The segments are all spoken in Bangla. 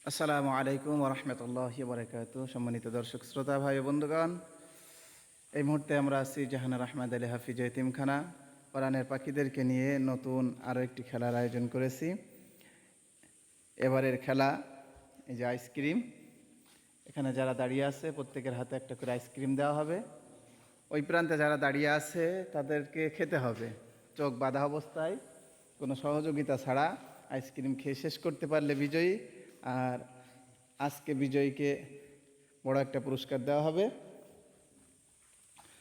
আসসালামু আলাইকুম ওরহমতুল্লাহি বারাকাতু। সম্মানিত দর্শক শ্রোতা ভাই ও বন্ধুগণ, এই মুহূর্তে আমরা আছি জাহানার আহমেদ আলী হাফিজ এতিমখানা। কোরআনের পাখিদেরকে নিয়ে নতুন আরও একটি খেলার আয়োজন করেছি। এবারের খেলা এই যে আইসক্রিম। এখানে যারা দাঁড়িয়ে আছে প্রত্যেকের হাতে একটা করে আইসক্রিম দেওয়া হবে। ওই প্রান্তে যারা দাঁড়িয়ে আছে তাদেরকে খেতে হবে চোখ বাঁধা অবস্থায়, কোনো সহযোগিতা ছাড়া। আইসক্রিম খেয়ে শেষ করতে পারলে বিজয়ী। আর আজকে বিজয়ীকে বড় একটা পুরস্কার দেওয়া হবে।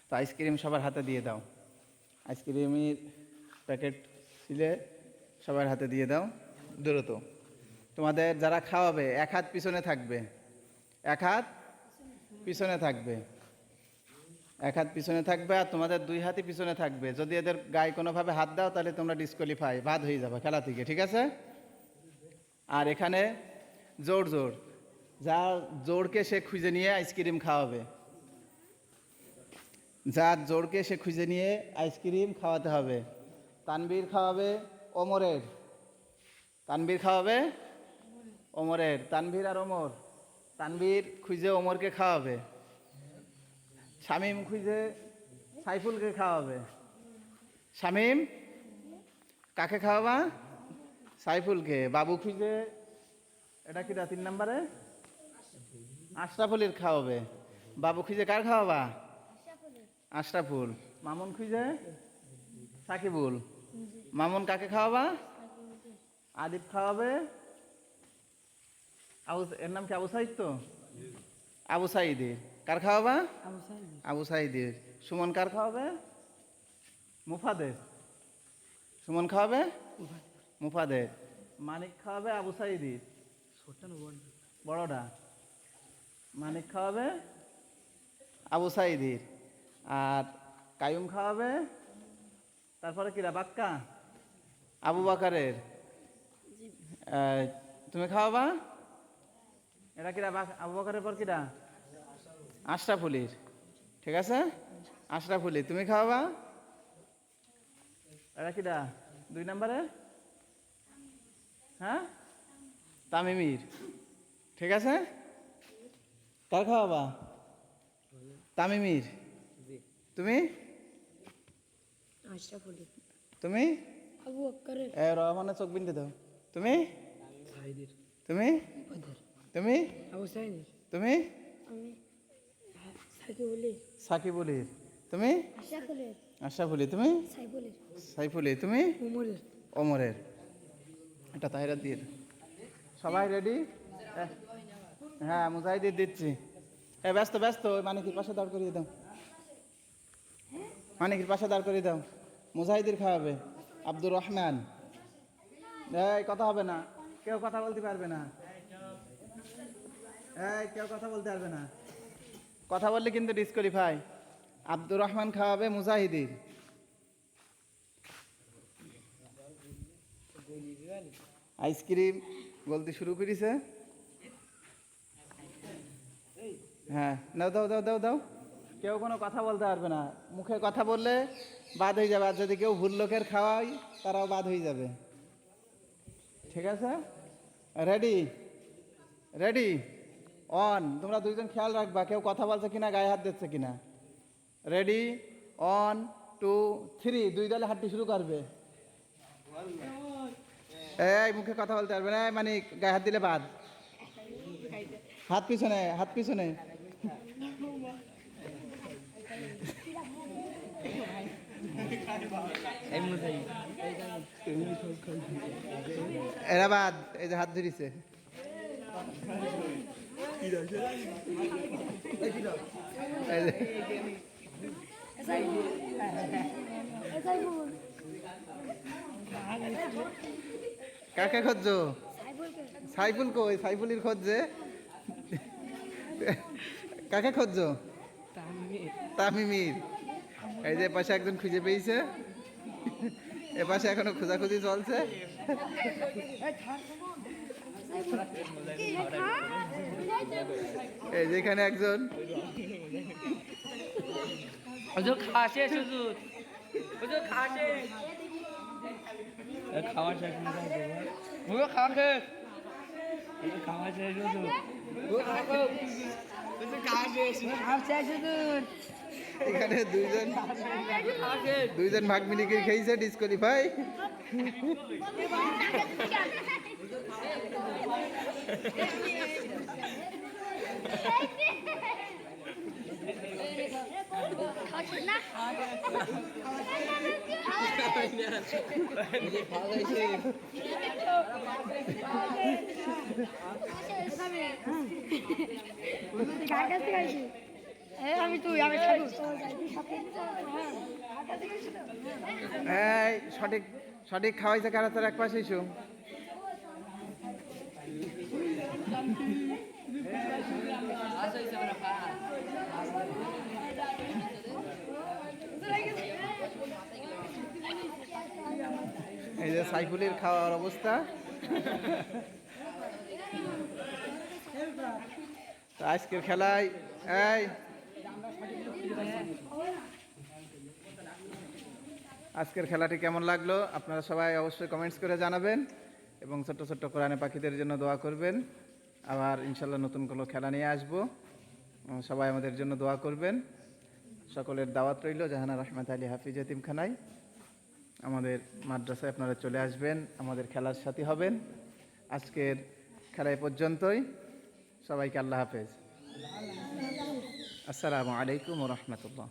তো আইসক্রিম সবার হাতে দিয়ে দাও। আইসক্রিমের প্যাকেট ছিলে সবার হাতে দিয়ে দাও দ্রুত। তোমাদের যারা খাওয়াবে এক হাত পিছনে থাকবে, এক হাত পিছনে থাকবে, এক হাত পিছনে থাকবে, আর তোমাদের দুই হাতই পিছনে থাকবে। যদি এদের গায়ে কোনোভাবে হাত দাও তাহলে তোমরা ডিসকোয়ালিফাই, বাদ হয়ে যাবে খেলা থেকে, ঠিক আছে? আর এখানে জোর জোর, যার জোরকে সে খুঁজে নিয়ে আইসক্রিম খাওয়াবে, যার জোরকে সে খুঁজে নিয়ে আইসক্রিম খাওয়াতে হবে। তানবীর খাওয়াবে ওমরের, তানবীর খাওয়াবে ওমরের, তানভীর আর ওমর। তানভীর খুঁজে ওমরকে খাওয়াবে, শামীম খুঁজে সাইফুলকে খাওয়াবে। শামীম কাকে খাওয়াবা? সাইফুলকে। বাবু খুঁজে, এটা কিটা 3 নম্বরে, আশরাফুলের খাওয়াবে। বাবু খুঁজে কার খাওয়াবা? আশরাফুল। মামুন খুঁজে সাকিবুল। মামুন কাকে খাওয়াবা? আদিব খাওয়াবে এর নাম কি? আবু সাইদ। তো আবু সাইদের। কার খাওয়াবা? আবু সাইদের। সুমন কার খাওয়াবে? মুফাদের। সুমন খাওয়াবে মুফাদের। মানিক খাওয়াবে আবু সাইদির, বড়টা। মানিক খাওয়াবে আবু সাইদির। আর কায়ুম খাওয়াবে, তারপরে কিরা বাক্কা আবু বাকারের। তুমি খাওয়াবা? এটা কিরা আবু বাকারের পর কিরা? আশরাফুলির, ঠিক আছে? আশরাফুলি তুমি খাওয়াবা। এটা কিরা 2 নম্বরে? হ্যাঁ, তামিমির, ঠিক আছে? কার খাওয়াবা? তামিমির। তুমি? তুমি রহমানের চোখ বিনতে দাও। তুমি? তুমি? তুমি? তুমি? সাকিবুলির। তুমি? আশরাফুলি। তুমি? সাইফুলি। তুমি? ওমরের। এটা তাহিরা দিয়ে দাও। সবাই রেডি? হ্যাঁ, মুজাহিদের দিচ্ছি। ব্যস্ত ব্যস্ত, ওই মানিকের পাশে দাঁড় করিয়ে দাও, মানিকের পাশে দাঁড় করিয়ে দাও। মুজাহিদের খাওয়াবে আব্দুর রহমান। এই কথা হবে না, কেউ কথা বলতে পারবে না। এই কেউ কথা বলতে পারবে না, কথা বললে কিন্তু ডিসকোয়ালিফাই। আব্দুর রহমান খাওয়াবে মুজাহিদির। আইসক্রিম বলতে শুরু করেছে। হ্যাঁ, দাও দাও দাও দাও দাও। কেউ কোনো কথা বলতে পারবে না, মুখে কথা বললে বাদ হয়ে যাবে। আর যদি কেউ ভুল লোকের খাওয়াই তারাও বাদ হয়ে যাবে, ঠিক আছে? রেডি? Ready on. তোমরা দুইজন খেয়াল রাখবা কেউ কথা বলছে কিনা, গায়ে হাত দিচ্ছে কিনা। রেডি 1 2 3, 2 দলে হাঁটতে শুরু করবে। এই মুখে কথা বলতে পারবে না, মানে গায়ে হাত দিলে বাদ। হাত পিছনে, হাত পিছনে। এরা বাদ, এই যে হাত ধরিছে। কাকে খুঁজছো? সাইফুল কই? সাইফুলির খোঁজছে। কাকে খুঁজছো? তামিমির। এই যে পাশে একজন খুঁজে পেয়েছে, এ পাশে এখনো খোঁজাখুঁজি চলছে। এই যেখানে একজন খাওয়া শেষ। এখানে দুইজন ভাগ মিলে কি খেয়েছে ডিসকোয়ালিফাই। এই সঠিক সঠিক খাওয়াইছে কারা, তার এক পাশে এসো। এই যে সাইফুলের খাওয়ার অবস্থা। তো আজকের খেলায় আজকের খেলাটি কেমন লাগলো আপনারা সবাই অবশ্যই কমেন্টস করে জানাবেন এবং ছোট্ট ছোট্ট কোরআনে পাখিদের জন্য দোয়া করবেন। আবার ইনশাল্লাহ নতুন কোনো খেলা নিয়ে আসবো, সবাই আমাদের জন্য দোয়া করবেন। সকলের দাওয়াত রইল জাহানা রহমত আলী হাফিজ এতিমখানায়, আমাদের মাদ্রাসায় আপনারা চলে আসবেন, আমাদের খেলার সাথী হবেন। আজকের খেলা এ পর্যন্তই, সবাইকে আল্লাহ হাফেজ। আসসালামু আলাইকুম ওয়া রাহমাতুল্লাহ।